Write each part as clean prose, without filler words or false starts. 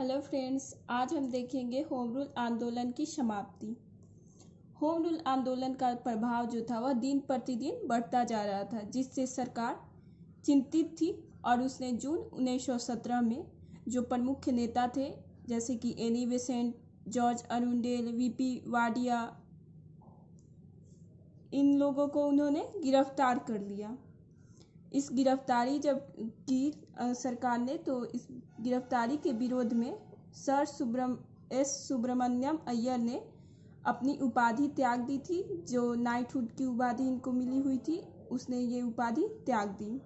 Hello friends, आज हम देखेंगे होम रूल आंदोलन की समाप्ति। होम रूल आंदोलन का प्रभाव जो था वह दिन प्रतिदिन बढ़ता जा रहा था, जिससे सरकार चिंतित थी और उसने जून 1917 में जो प्रमुख नेता थे जैसे कि Annie Besant, George Arundale, VP Wadia, इन लोगों को उन्होंने गिरफ्तार कर लिया। इस गिरफ्तारी जब की सरकार ने, तो इस गिरफ्तारी के विरोध में सर सुब्रमण्यम अय्यर ने अपनी उपाधि त्याग दी थी। जो नाइटहुड की उपाधि इनको मिली हुई थी, उसने ये उपाधि त्याग दी।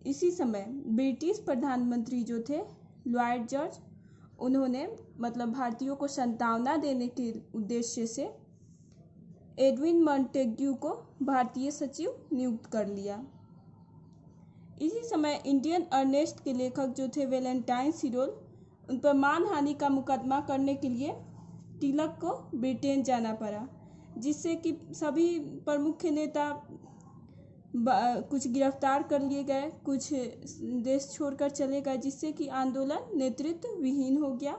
इसी समय ब्रिटिश प्रधानमंत्री जो थे लॉयड जॉर्ज, उन्होंने भारतीयों को सांत्वना देने के उद्देश्य से एडविन मॉन्टेग्यू को भारतीय सचिव नियुक्त कर लिया। इसी समय इंडियन अर्नेस्ट के लेखक जो थे वैलेंटाइन सिरोल, उन पर मानहानि का मुकदमा करने के लिए तिलक को ब्रिटेन जाना पड़ा, जिससे कि सभी प्रमुख नेता कुछ गिरफ्तार कर लिए गए, कुछ देश छोड़कर चले गए, जिससे कि आंदोलन नेतृत्व विहीन हो गया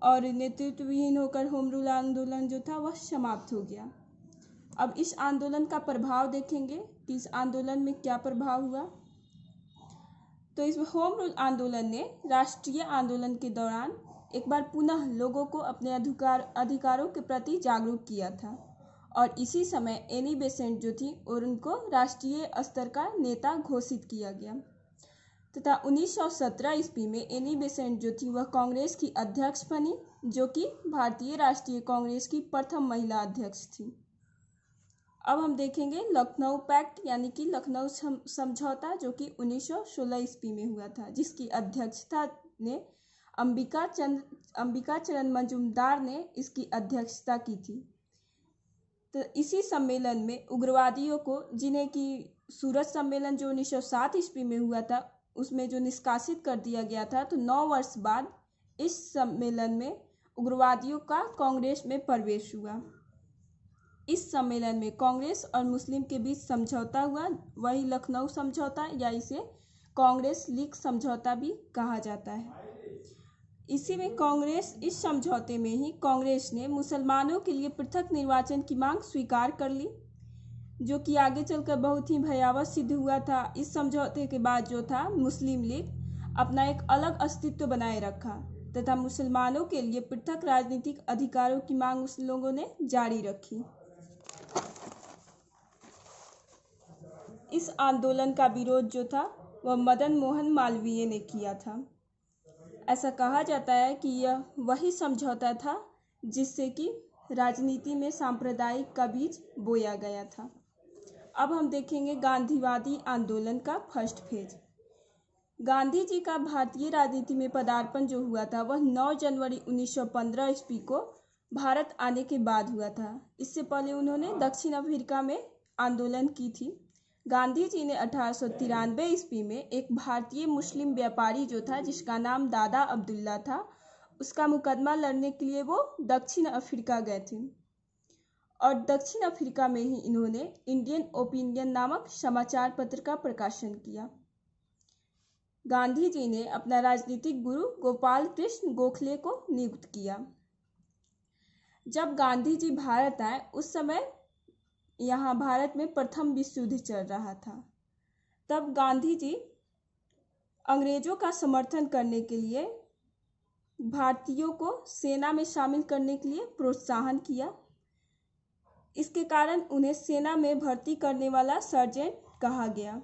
और नेतृत्व विहीन होकर होम रूल आंदोलन जो था वह समाप्त हो गया। अब इस आंदोलन का प्रभाव देखेंगे कि इस आंदोलन में क्या प्रभाव हुआ। तो इस होम रूल आंदोलन ने राष्ट्रीय आंदोलन के दौरान एक बार पुनः लोगों को अपने अधिकारों के प्रति जागरूक किया था और इसी समय एनी बेसेंट जो थी और उनको राष्ट्रीय स्तर का नेता घोषित किया गया तथा 1917 ईस्वी में एनी बेसेंट जो थी वह कांग्रेस की अध्यक्ष बनी, जो कि भारतीय राष्ट्रीय कांग्रेस की प्रथम महिला अध्यक्ष थी। अब हम देखेंगे लखनऊ पैक्ट यानी कि लखनऊ समझौता, जो कि 1916 ईस्वी में हुआ था, जिसकी अध्यक्षता ने अंबिका चरण मजूमदार ने इसकी अध्यक्षता की थी। तो इसी सम्मेलन में उग्रवादियों को, जिन्हें कि सूरत सम्मेलन जो 1907 ईस्वी में हुआ था उसमें जो निष्कासित कर दिया गया था, तो 9 वर्ष बाद इस सम्मेलन में उग्रवादियों का कांग्रेस में प्रवेश हुआ। इस सम्मेलन में कांग्रेस और मुस्लिम के बीच समझौता हुआ, वही लखनऊ समझौता या इसे कांग्रेस लीग समझौता भी कहा जाता है। इसी में इस समझौते में ही कांग्रेस ने मुसलमानों के लिए पृथक निर्वाचन की मांग स्वीकार कर ली, जो कि आगे चलकर बहुत ही भयावह सिद्ध हुआ था। इस समझौते के बाद जो था मुस्लिम लीग अपना एक अलग अस्तित्व बनाए रखा तथा मुसलमानों के लिए पृथक राजनीतिक अधिकारों की मांग उस लोगों ने जारी रखी। इस आंदोलन का विरोध जो था वह मदन मोहन मालवीय ने किया था। ऐसा कहा जाता है कि यह वही समझौता था जिससे कि राजनीति में सांप्रदायिक का बीज बोया गया था। अब हम देखेंगे गांधीवादी आंदोलन का फर्स्ट फेज। गांधी जी का भारतीय राजनीति में पदार्पण जो हुआ था वह 9 जनवरी 1915 ईस्वी को भारत आने के बाद हुआ था। इससे पहले उन्होंने दक्षिण अफ्रीका में आंदोलन की थी। गांधी जी ने 1893 ईस्वी में एक भारतीय मुस्लिम व्यापारी जो था, जिसका नाम दादा अब्दुल्ला था, उसका मुकदमा लड़ने के लिए वो दक्षिण अफ्रीका गए थे और दक्षिण अफ्रीका में ही इन्होंने इंडियन ओपिनियन नामक समाचार पत्र का प्रकाशन किया। गांधी जी ने अपना राजनीतिक गुरु गोपाल कृष्ण गोखले को नियुक्त किया। जब गांधी जी भारत आए उस समय यहाँ भारत में प्रथम विश्व युद्ध चल रहा था। तब गांधी जी अंग्रेजों का समर्थन करने के लिए भारतीयों को सेना में शामिल करने के लिए प्रोत्साहन किया। इसके कारण उन्हें सेना में भर्ती करने वाला सर्जेंट कहा गया।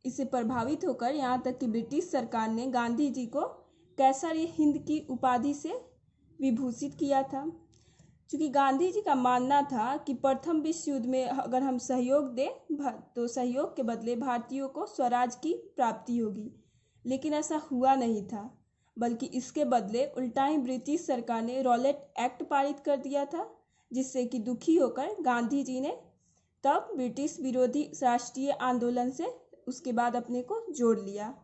इससे प्रभावित होकर यहाँ तक कि ब्रिटिश सरकार ने गांधी जी को कैसर-ए-हिंद की उपाधि से विभूषित किया था, क्योंकि गांधी जी का मानना था कि प्रथम विश्व युद्ध में अगर हम सहयोग दें तो सहयोग के बदले भारतीयों को स्वराज की प्राप्ति होगी, लेकिन ऐसा हुआ नहीं था, बल्कि इसके बदले उल्टा ही ब्रिटिश सरकार ने रॉलेट एक्ट पारित कर दिया था, जिससे कि दुखी होकर गांधी जी ने तब ब्रिटिश विरोधी राष्ट्रीय आंदोलन से उसके बाद अपने को जोड़ लिया।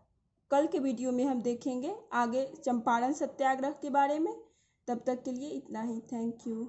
कल के वीडियो में हम देखेंगे आगे चंपारण सत्याग्रह के बारे में। तब तक के लिए इतना ही। Thank you.